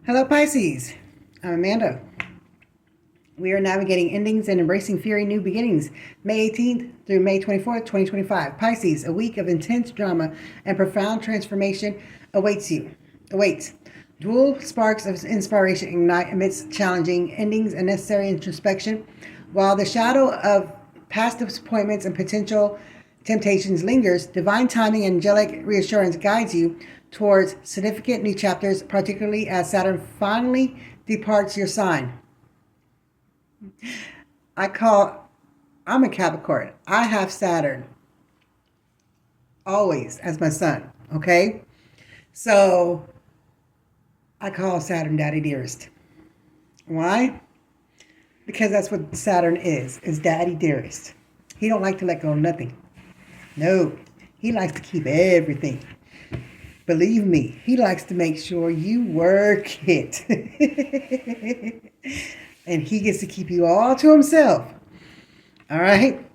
Hello, Pisces. I'm Amanda. We are navigating endings and embracing fury new beginnings, May 18th through May 24th, 2025. Pisces, a week of intense drama and profound transformation awaits you. Awaits. Dual sparks of inspiration ignite amidst challenging endings and necessary introspection, while the shadow of past disappointments and potential temptations lingers. Divine timing and angelic reassurance guides you towards significant new chapters, particularly as Saturn finally departs your sign. I'm a Capricorn. I have Saturn always as my sun, okay? So I call Saturn Daddy Dearest. Why? Because that's what Saturn is Daddy Dearest. He don't like to let go of nothing. No, he likes to keep everything. Believe me, he likes to make sure you work it. And he gets to keep you all to himself. All right?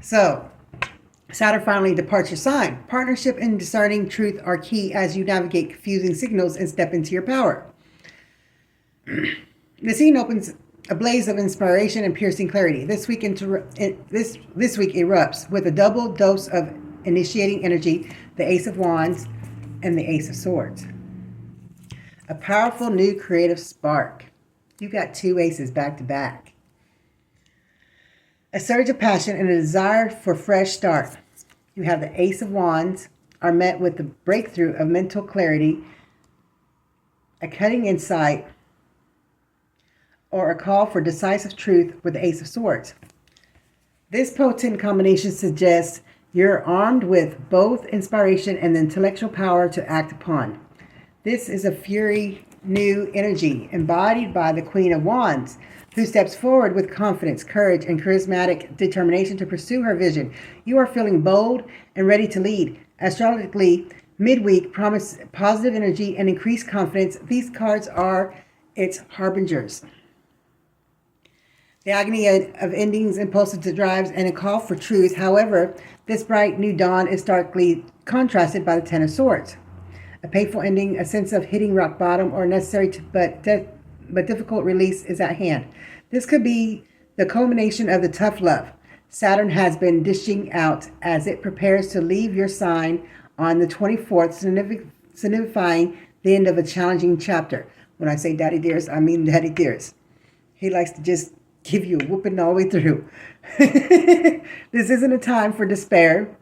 So, Saturn finally departs your sign. Partnership and discerning truth are key as you navigate confusing signals and step into your power. The scene opens a blaze of inspiration and piercing clarity. This week erupts with a double dose of initiating energy, the Ace of Wands and the Ace of Swords. A powerful new creative spark. You got two aces back to back. A surge of passion and a desire for fresh start. You have the Ace of Wands are met with the breakthrough of mental clarity, a cutting insight, or a call for decisive truth with the Ace of Swords. This potent combination suggests you're armed with both inspiration and the intellectual power to act upon. This is a fury new energy embodied by the Queen of Wands, who steps forward with confidence, courage, and charismatic determination to pursue her vision. You are feeling bold and ready to lead. Astrologically, midweek promise positive energy and increased confidence. These cards are its harbingers. The agony of endings, impulsive drives, and a call for truth. However, this bright new dawn is starkly contrasted by the Ten of Swords. A painful ending, a sense of hitting rock bottom, or necessary but difficult release is at hand. This could be the culmination of the tough love Saturn has been dishing out as it prepares to leave your sign on the 24th, signifying the end of a challenging chapter. When I say Daddy Dearest, I mean Daddy Dearest. He likes to just give you a whooping all the way through. This isn't a time for despair,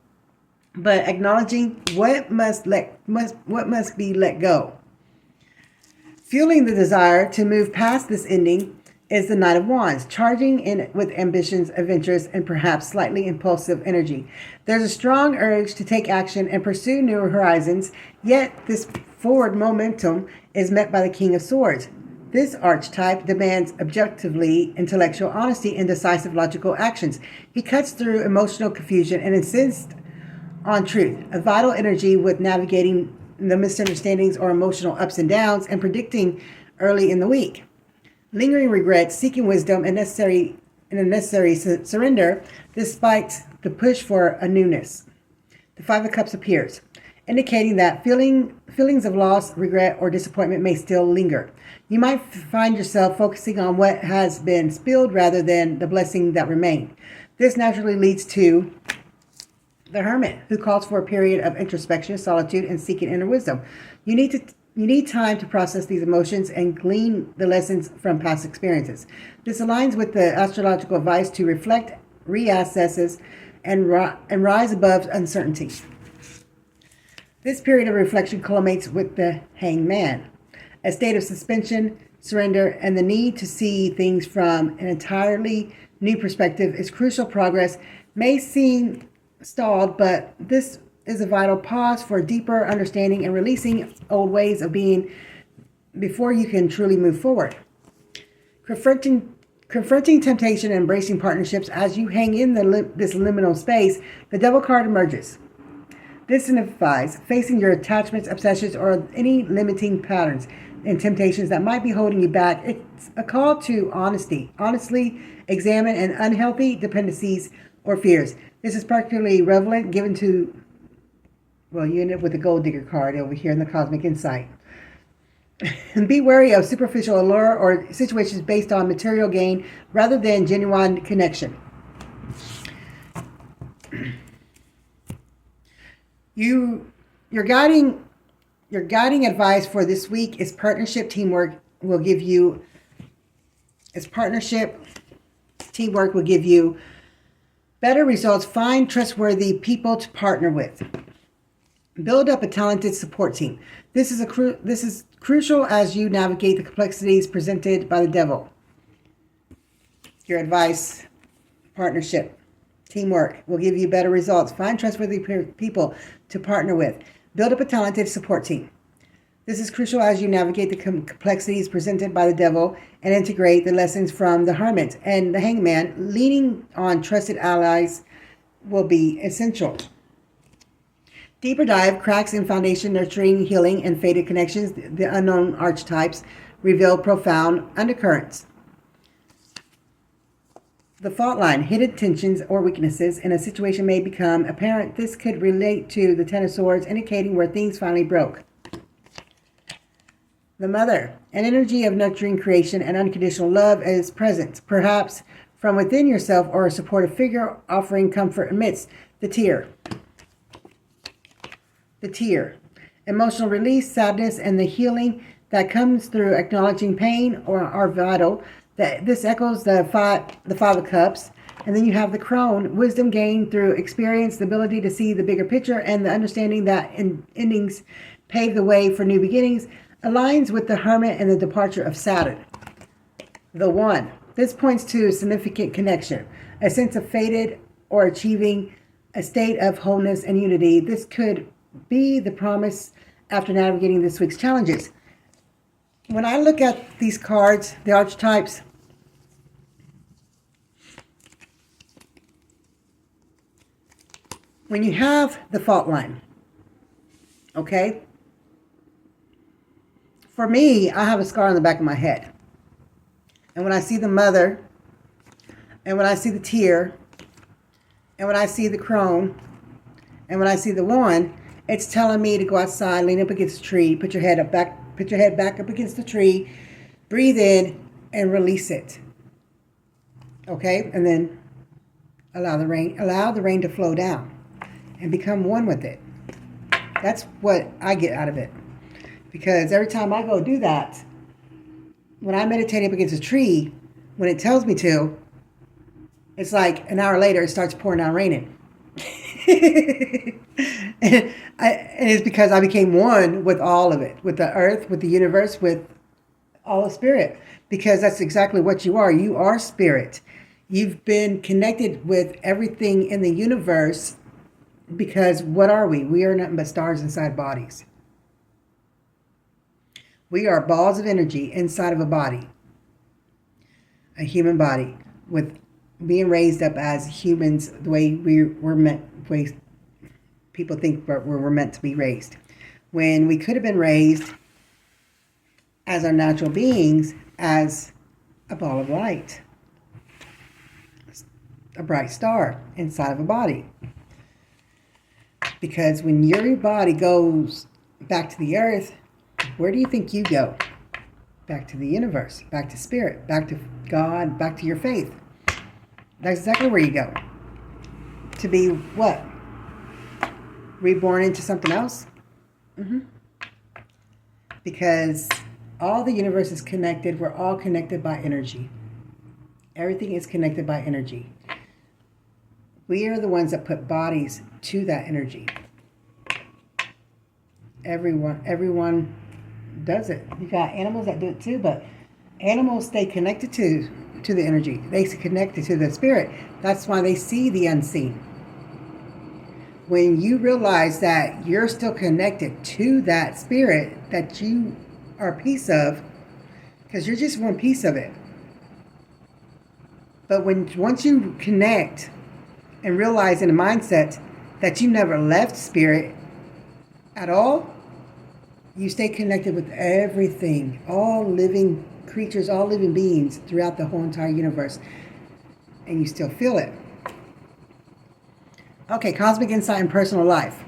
but acknowledging what must be let go. Fueling the desire to move past this ending is the Knight of Wands, charging in with ambitions, adventures, and perhaps slightly impulsive energy. There's a strong urge to take action and pursue new horizons, yet this forward momentum is met by the King of Swords. This archetype demands objectively intellectual honesty and decisive logical actions. He cuts through emotional confusion and insists on truth, a vital energy with navigating the misunderstandings or emotional ups and downs and predicting early in the week. Lingering regrets, seeking wisdom, and a necessary surrender despite the push for a newness. The Five of Cups appears, indicating that feelings of loss, regret, or disappointment may still linger. You might find yourself focusing on what has been spilled rather than the blessing that remained. This naturally leads to the Hermit, who calls for a period of introspection, solitude, and seeking inner wisdom. You need time to process these emotions and glean the lessons from past experiences. This aligns with the astrological advice to reflect, reassess, and rise above uncertainty. This period of reflection culminates with the Hanged Man, a state of suspension, surrender, and the need to see things from an entirely new perspective is crucial. Progress may seem stalled, but this is a vital pause for deeper understanding and releasing old ways of being before you can truly move forward. Confronting temptation and embracing partnerships as you hang in this liminal space, the Devil card emerges. This signifies facing your attachments, obsessions, or any limiting patterns and temptations that might be holding you back. It's a call to honesty. Honestly examine an unhealthy dependencies or fears. This is particularly relevant given to, well, you end up with the Gold Digger card over here in the Cosmic Insight. And be wary of superficial allure or situations based on material gain rather than genuine connection. Your guiding advice for this week is teamwork will give you better results. Find trustworthy people to partner with. Build up a talented support team. This is crucial as you navigate the complexities presented by the devil. Your advice, partnership, teamwork will give you better results. Find trustworthy people to partner with. Build up a talented support team. This is crucial as you navigate the complexities presented by the devil and integrate the lessons from the hermit and the hangman. Leaning on trusted allies will be essential. Deeper dive, cracks in foundation, nurturing, healing, and faded connections. The unknown archetypes reveal profound undercurrents. The fault line, hidden tensions or weaknesses in a situation may become apparent. This could relate to the Ten of Swords, indicating where things finally broke. The mother, an energy of nurturing creation and unconditional love is present, perhaps from within yourself or a supportive figure offering comfort amidst the tear. The tear, emotional release, sadness, and the healing that comes through acknowledging pain are vital. This echoes the five of cups. And then you have the crone, wisdom gained through experience, the ability to see the bigger picture, and the understanding that endings pave the way for new beginnings, aligns with the hermit and the departure of Saturn. The one. This points to a significant connection, a sense of fated or achieving a state of wholeness and unity. This could be the promise after navigating this week's challenges. When I look at these cards, the archetypes, when you have the fault line, okay? For me, I have a scar on the back of my head. And when I see the mother, and when I see the tear, and when I see the crone, and when I see the one, it's telling me to go outside, lean up against the tree, put your head back up against the tree, breathe in, and release it. Okay? And then allow the rain to flow down and become one with it. That's what I get out of it. Because every time I go do that, when I meditate up against a tree, when it tells me to, it's like an hour later it starts pouring down raining. And it's because I became one with all of it, with the earth, with the universe, with all of spirit. Because that's exactly what you are. You are spirit. You've been connected with everything in the universe because what are we? We are nothing but stars inside bodies. We are balls of energy inside of a body, a human body, with being raised up as humans the way we're meant, the way people think we're meant to be raised. When we could have been raised as our natural beings as a ball of light, a bright star inside of a body. Because when your body goes back to the earth, where do you think you go? Back to the universe, back to spirit, back to God, back to your faith. That's exactly where you go. To be what? Reborn into something else? Because all the universe is connected. We're all connected by energy. Everything is connected by energy. We are the ones that put bodies to that energy. Everyone does it. You got animals that do it too, but animals stay connected to the energy. They stay connected to the spirit. That's why they see the unseen. When you realize that you're still connected to that spirit that you are a piece of, because you're just one piece of it. But once you connect and realize in a mindset that you never left spirit at all, you stay connected with everything, all living creatures, all living beings throughout the whole entire universe, and you still feel it. Okay, cosmic insight in personal life.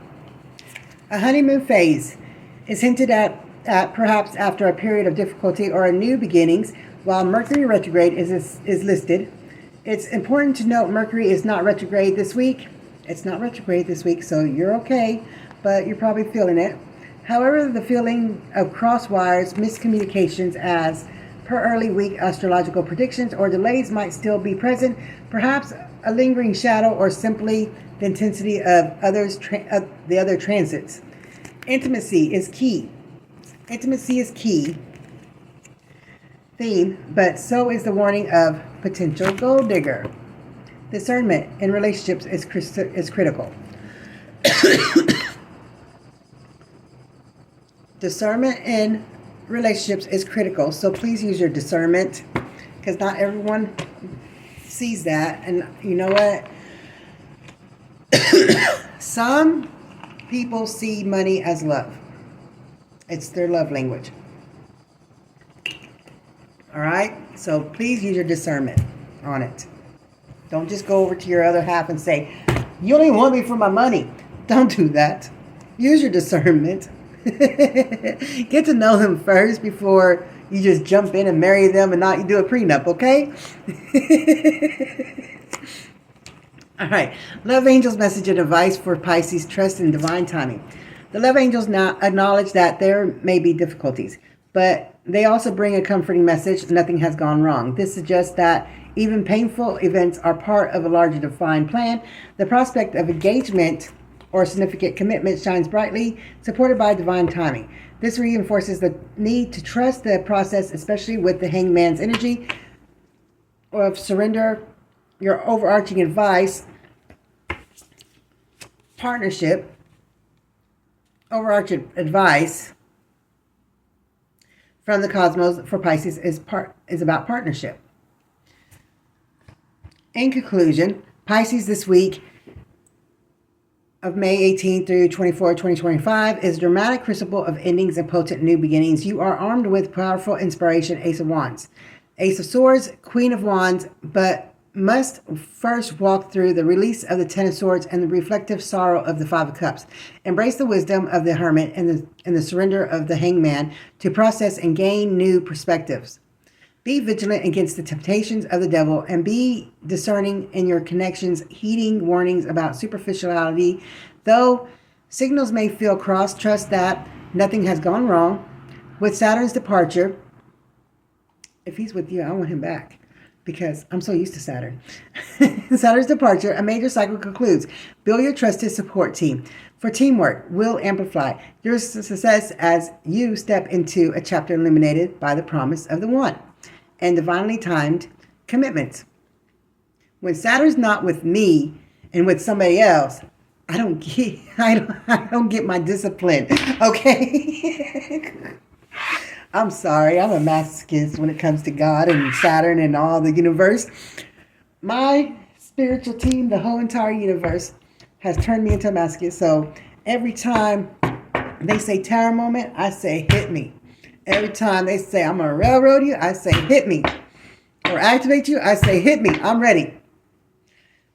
A honeymoon phase is hinted at perhaps after a period of difficulty or a new beginnings, while Mercury retrograde is listed. It's important to note Mercury is not retrograde this week. It's not retrograde this week, so you're okay, but you're probably feeling it. However, the feeling of cross wires, miscommunications as per early week astrological predictions or delays might still be present, perhaps a lingering shadow or simply the intensity of the other transits. Intimacy is key. Intimacy is key theme, but so is the warning of potential gold digger. Discernment in relationships is critical. Discernment in relationships is critical, so please use your discernment, because not everyone sees that. And you know what? Some people see money as love. It's their love language. All right? So please use your discernment on it. Don't just go over to your other half and say, you don't even want me for my money. Don't do that. Use your discernment. Get to know them first before you just jump in and marry them and not do a prenup, okay? All right. Love Angels message and advice for Pisces: trust in divine timing. The Love Angels now acknowledge that there may be difficulties, but they also bring a comforting message: nothing has gone wrong. This suggests that even painful events are part of a larger divine plan. The prospect of engagement or significant commitment shines brightly, supported by divine timing. This reinforces the need to trust the process, especially with the Hangman's energy of surrender. Your overarching advice, overarching advice from the cosmos for Pisces is about partnership. In conclusion, Pisces this week of May 18 through 24, 2025 is a dramatic crucible of endings and potent new beginnings. You are armed with powerful inspiration: Ace of Wands, Ace of Swords, Queen of Wands, but must first walk through the release of the Ten of Swords and the reflective sorrow of the Five of Cups. Embrace the wisdom of the Hermit and the surrender of the Hangman to process and gain new perspectives. Be vigilant against the temptations of the devil and be discerning in your connections, heeding warnings about superficiality. Though signals may feel crossed, trust that nothing has gone wrong. With Saturn's departure, if he's with you, I want him back, because I'm so used to Saturn. Saturn's departure, a major cycle concludes. Build your trusted support team. For teamwork will amplify your success as you step into a chapter illuminated by the promise of the One and divinely timed commitments. When Saturn's not with me and with somebody else, I don't get my discipline. Okay. I'm sorry. I'm a masochist when it comes to God and Saturn and all the universe. My spiritual team, the whole entire universe, has turned me into a masochist. So every time they say tower moment, I say hit me. Every time they say I'm going to railroad you, I say hit me. Or activate you, I say hit me. I'm ready.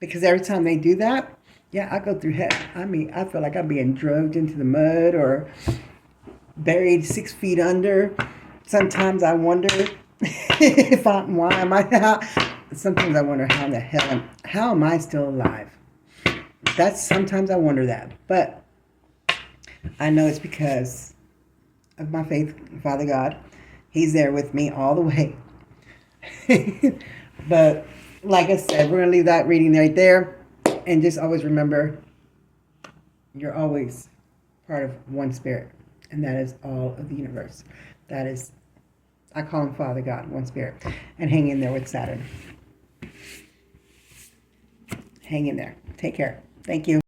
Because every time they do that, yeah, I go through hell. I mean, I feel like I'm being drugged into the mud or buried 6 feet under. Sometimes I wonder sometimes I wonder how am I still alive? Sometimes I wonder that. But I know it's because of my faith in Father God. He's there with me all the way. But like I said, we're going to leave that reading right there. And just always remember, you're always part of one spirit. And that is all of the universe. That is, I call him Father God, one spirit. And hang in there with Saturn. Hang in there. Take care. Thank you.